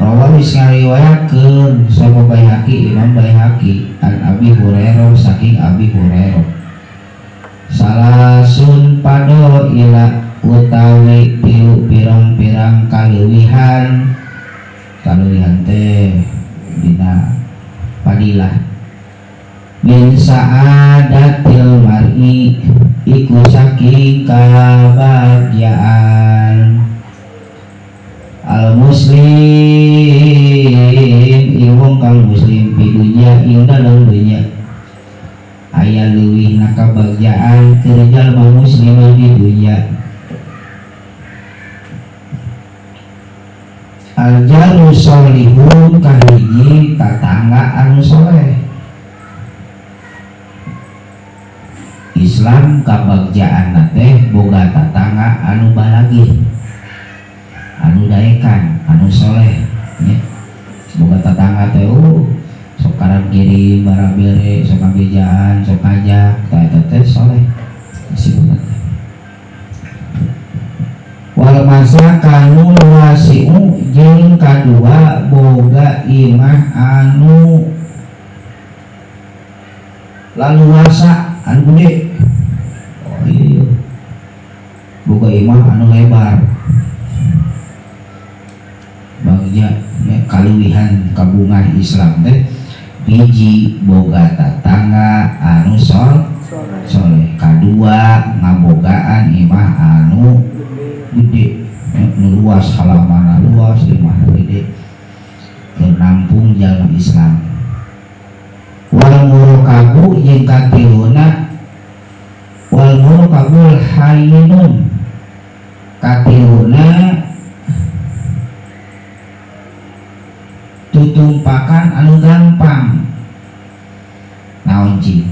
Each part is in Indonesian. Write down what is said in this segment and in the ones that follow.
Rawahis ngariwayatkeun sapa Baihaqi Imam Baihaqi an Abi Hurairah saking Abi Hurairah salasun pado ila utawi pilu pirang-pirang kaluwihan teh dina padilah min saadatil mar'i iku saking kabagyaan al muslim iwong kang muslim di dunia ing dalam dunia aya leuwih na kabagyaan keur jalma muslim di dunia al jaru solihun kahiji tatangga anu soleh. Islam kabagyaan teh boga tatangga anu balagih anu daekan anu soleh ya. Boga tatangga teh sok kanan kiri barabere sok ngabejaan sok ajak teh soleh disebutna teh. Wal masa kanu wasiu jeung kadua boga imah anu laluasa anu gede. Oh iya boga imah anu lebar bagja ya, kaluwihan kabungah Islam teh biji boga tatangga anu soleh kadua ngabogaan imah anu gede ya, nu luas halaman luas imah gede keur nampung jalma Islam. Wal murkabu jeung katiluna wal murkabul hayyinun katiluna tutumpakan anu gampang naon cing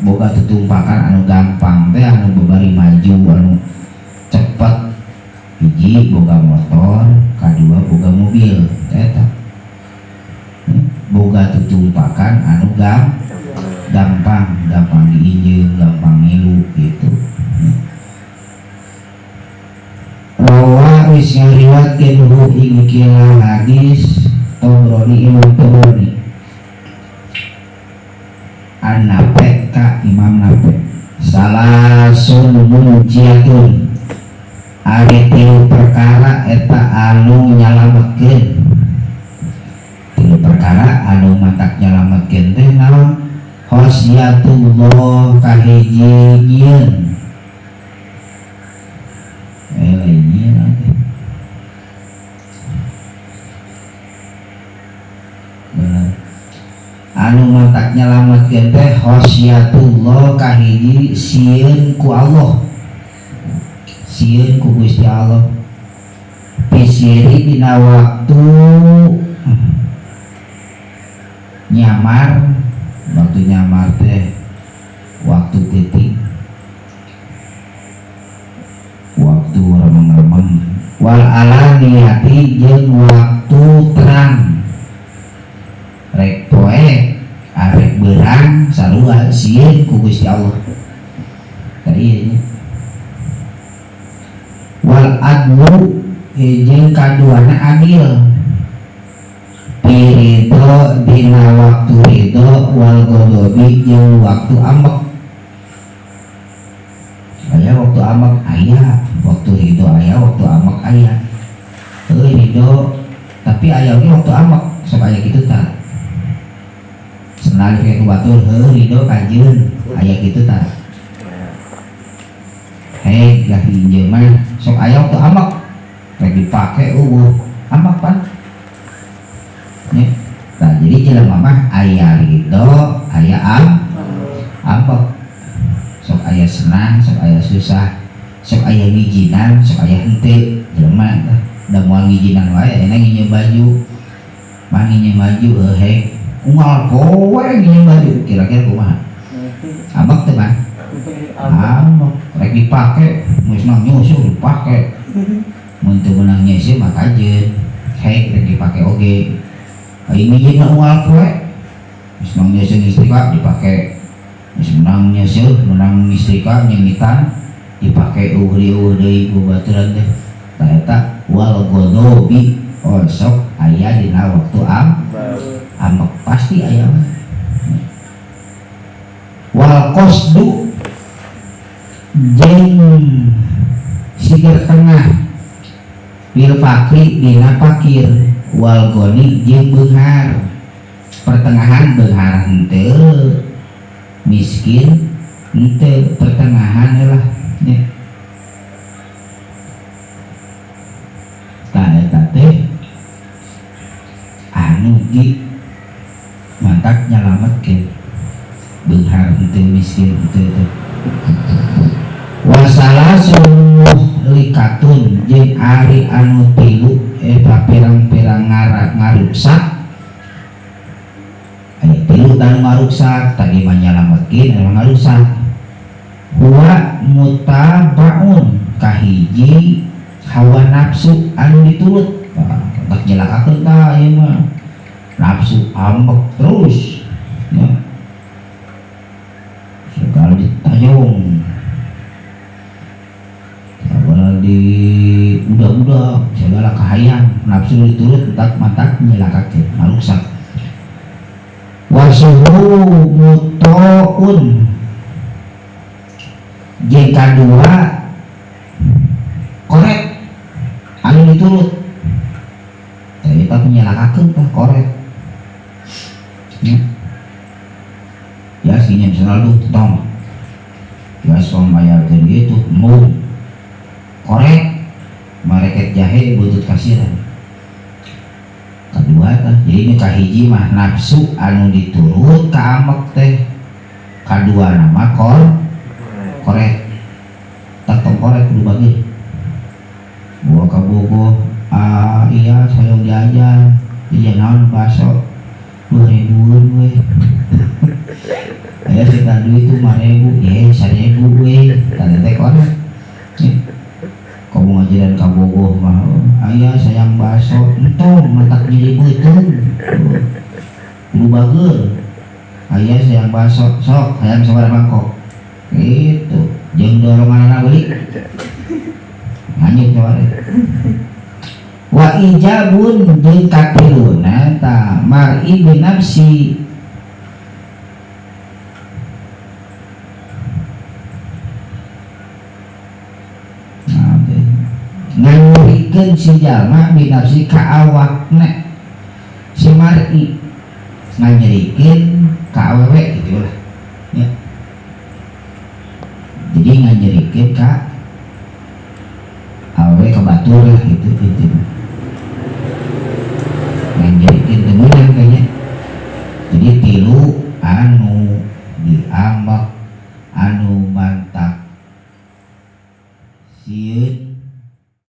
boga tutumpakan anu gampang teh anu babari maju anu cepet hiji boga motor kadua boga mobil eta boga tutumpakan anu gampang diinjeun gampang ngilu gitu. Rawa wis ngariwayatkeun hu ing kieu hadis Tabrani Imam Tabrani An-Nafi ka Imam Nafi salasun munciatun ari tilu perkara eta anu nyalametkeun tilu perkara anu matak nyalametkeun teh naon khosyatullah kahiji nyieun anu matak nyalametkeun teh khosyatullah kahiji sieun ku Allah sieun ku Gusti Allah pisiri dina waktu nyamar teh waktu titik waktu remeng-remeng wal alaniyati jeung waktu terang rek poe arek beurang sarua sieun ku Gusti Allah tadi ya. Wal adlu jeung kaduana adil ridho dina waktu ridho wal godobi jeung waktu ambek aya waktu ambek aya waktu ridho aya waktu ambek aya ridho tapi aya oge waktu ambek sok aya kitu tah senali kayak batur ridho kajeun aya kitu tah gah injeun mah sok aya waktu ambek rek dipake ambek pan ya. Nah, jadi jelema mah aya ridho, aya ambek. Sok aya senang, sok aya susah, sok aya ngijinan, sok aya henteu. Jelema da moal ngijinan wae enak nginjem baju. Mah nginjem baju unggal kowe nginjem baju kira-kira kumaha? Ambek teh mah. Ambek rek dipake, geus nang nyusul dipake. Mun teu meunang nyeuseum mah kajeun. Rek dipake oge. Ini juga unggal kue, senang nyesel istrika dipakai, senang nyesel menang istrika nyengitan dipakai uhri baturan deh. Ternyata wal godobi oh sok aya dina waktu ambek pasti aya mah. Wal qasdu jeung sigar tengah bil fakri dina fakir wal goni jeung beunghar pertengahan beunghar henteu miskin henteu pertengahan lah nya ta eta teh anu gi mantak nyalametkeun beunghar henteu miskin henteu wasalasun likatun jeung ari anu tilu eta pirang-pirang ngaruksak aya tilu tanu ngaruksak tadi mah nyalametkeun anu ngaruksak huwa mutabaun kahiji hawa nafsu anu diturut tak nyelakakeun tah ieu mah nafsu ambek terus ya segala ditayong di budak-budak segala kahayang nafsu diturut mantak nyelakakeun ngaruksak wasuhu mutoun jeung kadua korek anu diturut eta nyelakakeun tah korek ya sini selalu tong ya somayarkeun gitu mun korek mareket jahe butut kasiran kedua tah jadi nu kahiji mah nafsu anu diturut ka amek teh kadua nama korek tak tong korek kudu bagi bawa ka bogoh iya sayang jajan iya naon baso 2.000 we aya sita duit tu 5.000 ye 1.000 we tadi teh korek kamu ngajaran kabogoh mah ayah sayang baso entong matak nyeribeutun kudu bageul ayah sayang baso sok hayang sabaraha mangkok gitu jeung doronganna beli nganyuk sabaraha wa ijabun jeung katiluna ta mar'i bi nafsi nganyurikeun si jalma binafsi ka awakna si mar'i nganyurikeun ka awewe gitu lah ya. Jadi nganyurikeun ka awewe ka batur lah gitu